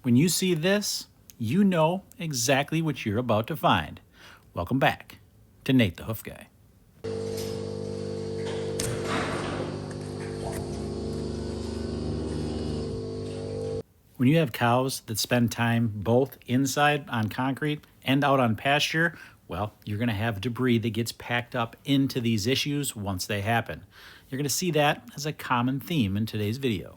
When you see this, you know exactly what you're about to find. Welcome back to Nate the Hoof Guy. When you have cows that spend time both inside on concrete and out on pasture, well, you're going to have debris that gets packed up into these issues once they happen. You're going to see that as a common theme in today's video.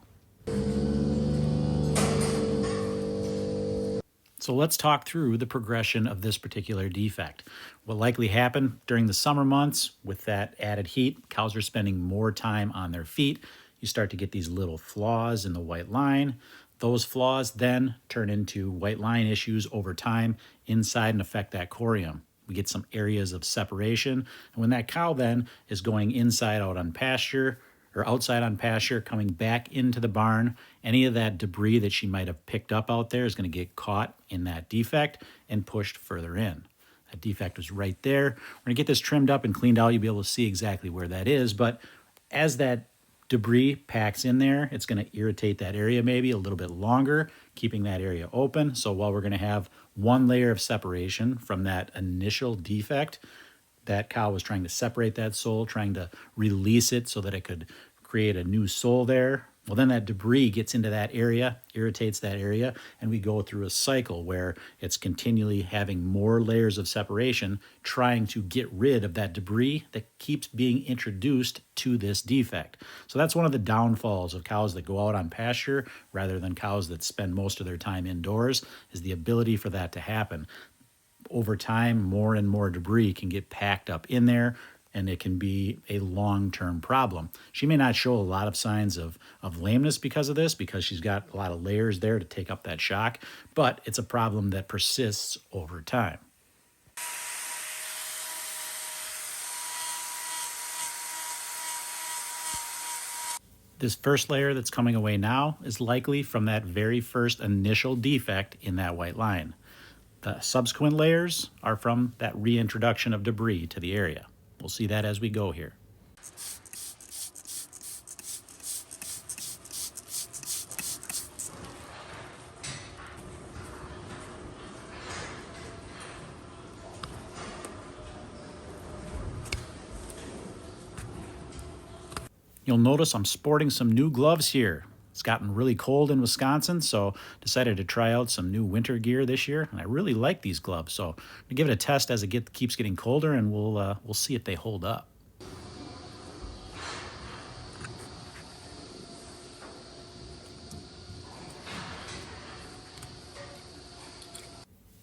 So let's talk through the progression of this particular defect. What likely happened during the summer months with that added heat, cows are spending more time on their feet. You start to get these little flaws in the white line. Those flaws then turn into white line issues over time inside and affect that corium. We get some areas of separation. And when that cow then is going inside out on pasture, or outside on pasture, coming back into the barn, any of that debris that she might have picked up out there is going to get caught in that defect and pushed further in. That defect was right there. We're going to get this trimmed up and cleaned out. You'll be able to see exactly where that is. But as that debris packs in there, it's going to irritate that area maybe a little bit longer, keeping that area open. So while we're going to have one layer of separation from that initial defect, that cow was trying to separate that sole, trying to release it so that it could create a new sole there. Well, then that debris gets into that area, irritates that area, and we go through a cycle where it's continually having more layers of separation, trying to get rid of that debris that keeps being introduced to this defect. So that's one of the downfalls of cows that go out on pasture rather than cows that spend most of their time indoors, is the ability for that to happen. Over time, more and more debris can get packed up in there, and it can be a long-term problem. She may not show a lot of signs of lameness because of this, because she's got a lot of layers there to take up that shock, but it's a problem that persists over time. This first layer that's coming away now is likely from that very first initial defect in that white line. The subsequent layers are from that reintroduction of debris to the area. We'll see that as we go here. You'll notice I'm sporting some new gloves here. It's gotten really cold in Wisconsin, so decided to try out some new winter gear this year, and I really like these gloves. So I'm gonna give it a test as it keeps getting colder, and we'll see if they hold up.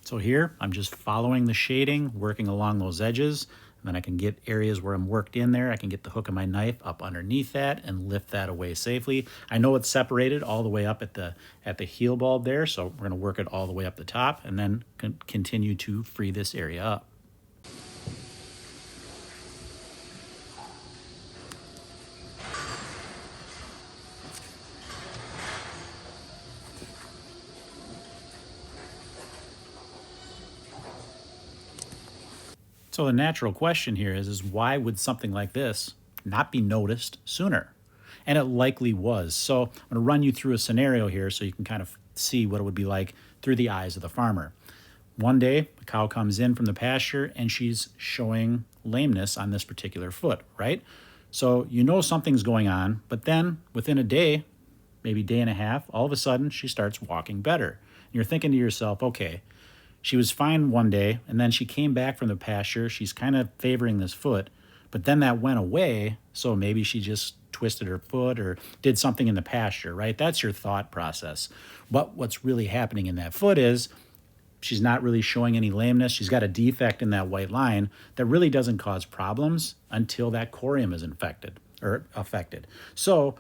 So here, I'm just following the shading, working along those edges, and then I can get areas where I'm worked in there. I can get the hook of my knife up underneath that and lift that away safely. I know it's separated all the way up at the heel bulb there, so we're gonna work it all the way up the top and then continue to free this area up. So the natural question here is why would something like this not be noticed sooner? And it likely was. So I'm going to run you through a scenario here so you can kind of see what it would be like through the eyes of the farmer. One day, a cow comes in from the pasture and she's showing lameness on this particular foot, right? So you know something's going on, but then within a day, maybe day and a half, all of a sudden she starts walking better. And you're thinking to yourself, okay, she was fine one day, and then she came back from the pasture. She's kind of favoring this foot, but then that went away, so maybe she just twisted her foot or did something in the pasture, right? That's your thought process. But what's really happening in that foot is she's not really showing any lameness. She's got a defect in that white line that really doesn't cause problems until that corium is infected or affected. So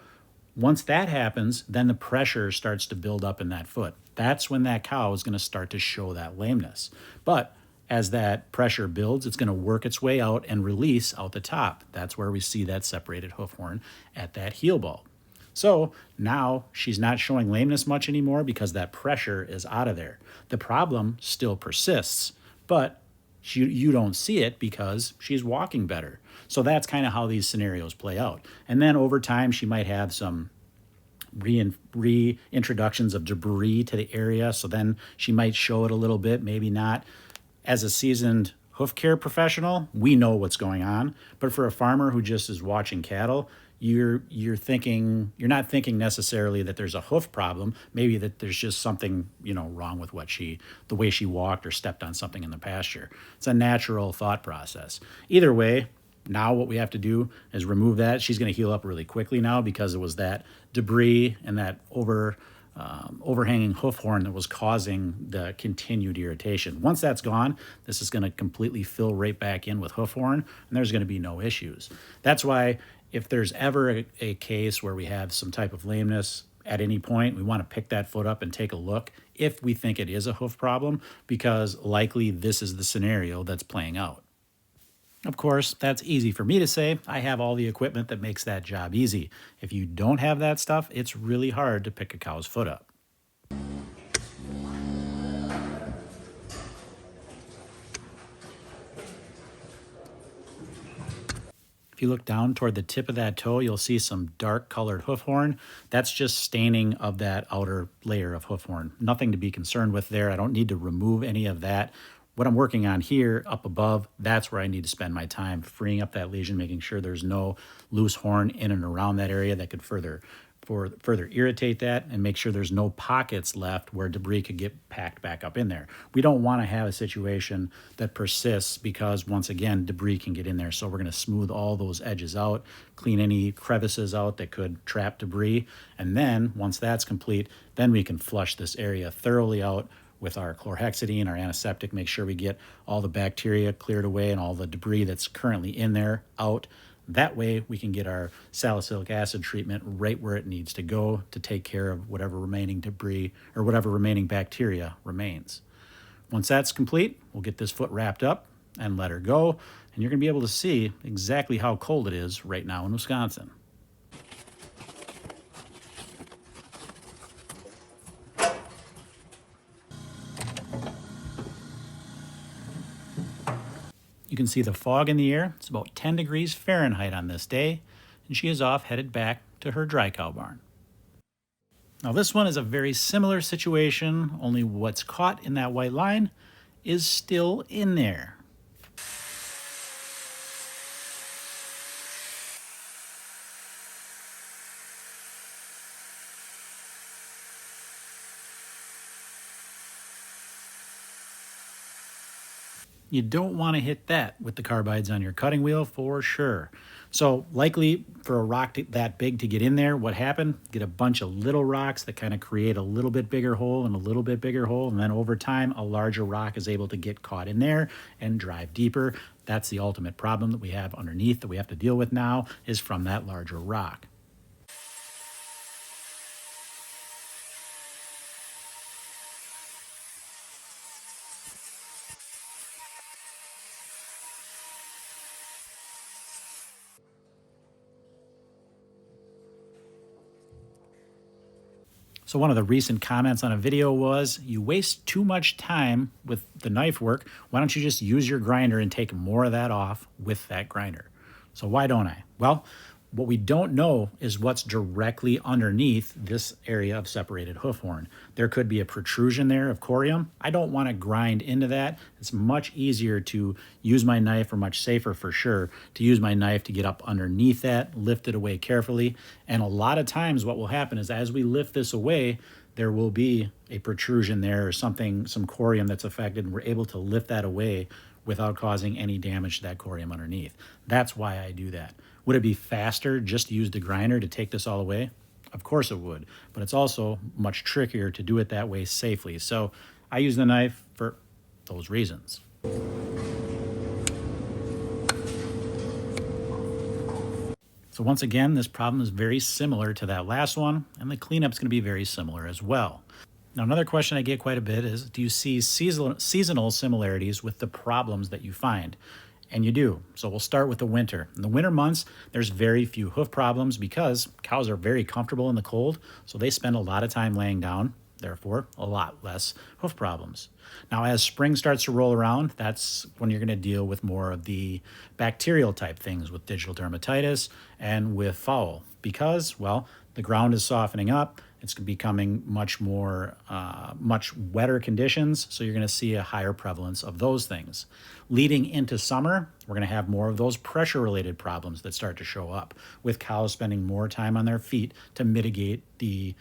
once that happens, then the pressure starts to build up in that foot. That's when that cow is going to start to show that lameness. But as that pressure builds, it's going to work its way out and release out the top. That's where we see that separated hoof horn at that heel bulb. So now she's not showing lameness much anymore because that pressure is out of there. The problem still persists, but you don't see it because she's walking better. So that's kind of how these scenarios play out. And then over time, she might have some reintroductions of debris to the area. So then she might show it a little bit, maybe not. As a seasoned hoof care professional, we know what's going on. But for a farmer who just is watching cattle, you're not thinking necessarily that there's a hoof problem. Maybe that there's just something wrong with the way she walked or stepped on something in the pasture. It's a natural thought process. Either way, now what we have to do is remove that. She's going to heal up really quickly now because it was that debris and that overhanging hoof horn that was causing the continued irritation. Once that's gone, this is going to completely fill right back in with hoof horn, and there's going to be no issues. That's why if there's ever a case where we have some type of lameness at any point, we want to pick that foot up and take a look if we think it is a hoof problem, because likely this is the scenario that's playing out. Of course, that's easy for me to say. I have all the equipment that makes that job easy. If you don't have that stuff, it's really hard to pick a cow's foot up. If you look down toward the tip of that toe, you'll see some dark colored hoof horn. That's just staining of that outer layer of hoof horn. Nothing to be concerned with there. I don't need to remove any of that. What I'm working on here up above, that's where I need to spend my time, freeing up that lesion, making sure there's no loose horn in and around that area that could further irritate that, and make sure there's no pockets left where debris could get packed back up in there. We don't want to have a situation that persists because, once again, debris can get in there. So we're going to smooth all those edges out, clean any crevices out that could trap debris, and then once that's complete, then we can flush this area thoroughly out with our chlorhexidine, our antiseptic, make sure we get all the bacteria cleared away and all the debris that's currently in there out. That way we can get our salicylic acid treatment right where it needs to go to take care of whatever remaining debris or whatever remaining bacteria remains. Once that's complete, we'll get this foot wrapped up and let her go, and you're going to be able to see exactly how cold it is right now in Wisconsin. You can see the fog in the air. It's about 10 degrees Fahrenheit on this day, and she is off headed back to her dry cow barn. Now this one is a very similar situation, only what's caught in that white line is still in there. You don't want to hit that with the carbides on your cutting wheel for sure. So likely for a rock that big to get in there, what happened? Get a bunch of little rocks that kind of create a little bit bigger hole and a little bit bigger hole. And then over time, a larger rock is able to get caught in there and drive deeper. That's the ultimate problem that we have underneath that we have to deal with now, is from that larger rock. So one of the recent comments on a video was, you waste too much time with the knife work. Why don't you just use your grinder and take more of that off with that grinder? So why don't I? Well, what we don't know is what's directly underneath this area of separated hoof horn. There could be a protrusion there of corium. I don't want to grind into that. It's much easier to use my knife, or much safer for sure, to use my knife to get up underneath that, lift it away carefully. And a lot of times what will happen is as we lift this away, there will be a protrusion there or something, some corium that's affected, and we're able to lift that away without causing any damage to that corium underneath. That's why I do that. Would it be faster just to use the grinder to take this all away? Of course it would, but it's also much trickier to do it that way safely. So I use the knife for those reasons. So once again, this problem is very similar to that last one, and the cleanup's going to be very similar as well. Now, another question I get quite a bit is, do you see seasonal similarities with the problems that you find? And you do. So we'll start with the winter. In the winter months, there's very few hoof problems because cows are very comfortable in the cold, so they spend a lot of time laying down, therefore a lot less hoof problems. Now, as spring starts to roll around, that's when you're going to deal with more of the bacterial type things with digital dermatitis and with fowl, because, well, The ground is softening up. It's becoming much wetter conditions, so you're going to see a higher prevalence of those things. Leading into summer, we're going to have more of those pressure-related problems that start to show up, with cows spending more time on their feet to mitigate the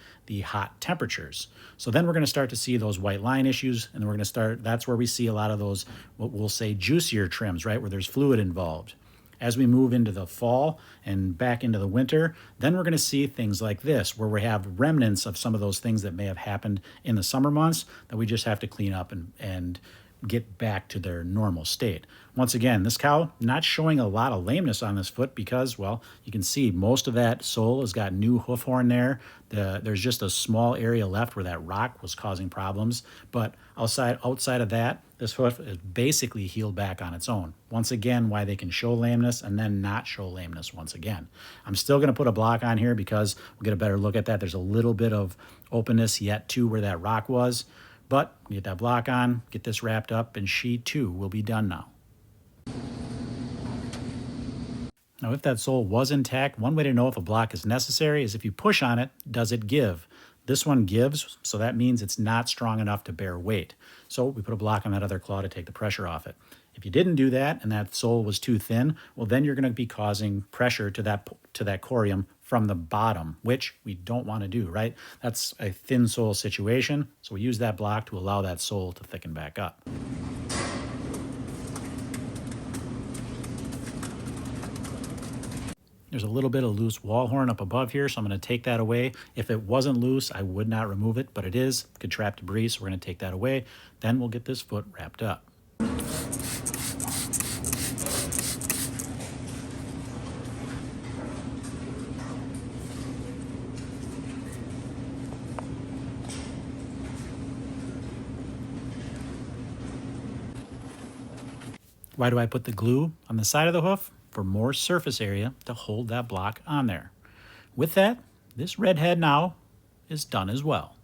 hot temperatures. So then we're going to start to see those white line issues, and we're going to start, that's where we see a lot of those, what we'll say, juicier trims, right, where there's fluid involved. As we move into the fall and back into the winter, then we're going to see things like this, where we have remnants of some of those things that may have happened in the summer months that we just have to clean up and get back to their normal state. Once again, this cow not showing a lot of lameness on this foot because, well, you can see most of that sole has got new hoof horn there. There's just a small area left where that rock was causing problems. But outside of that, this hoof is basically healed back on its own. Once again, why they can show lameness and then not show lameness once again. I'm still going to put a block on here because we'll get a better look at that. There's a little bit of openness yet to where that rock was. But get that block on, get this wrapped up, and she too will be done now. Now, if that sole was intact, one way to know if a block is necessary is if you push on it, does it give? This one gives, so that means it's not strong enough to bear weight. So we put a block on that other claw to take the pressure off it. If you didn't do that and that sole was too thin, well, then you're going to be causing pressure to that corium from the bottom, which we don't want to do, right? That's a thin sole situation, so we use that block to allow that sole to thicken back up. There's a little bit of loose wall horn up above here, so I'm going to take that away. If it wasn't loose, I would not remove it, but it is. It could trap debris, so we're going to take that away. Then we'll get this foot wrapped up. Why do I put the glue on the side of the hoof? For more surface area to hold that block on there. With that, this redhead now is done as well.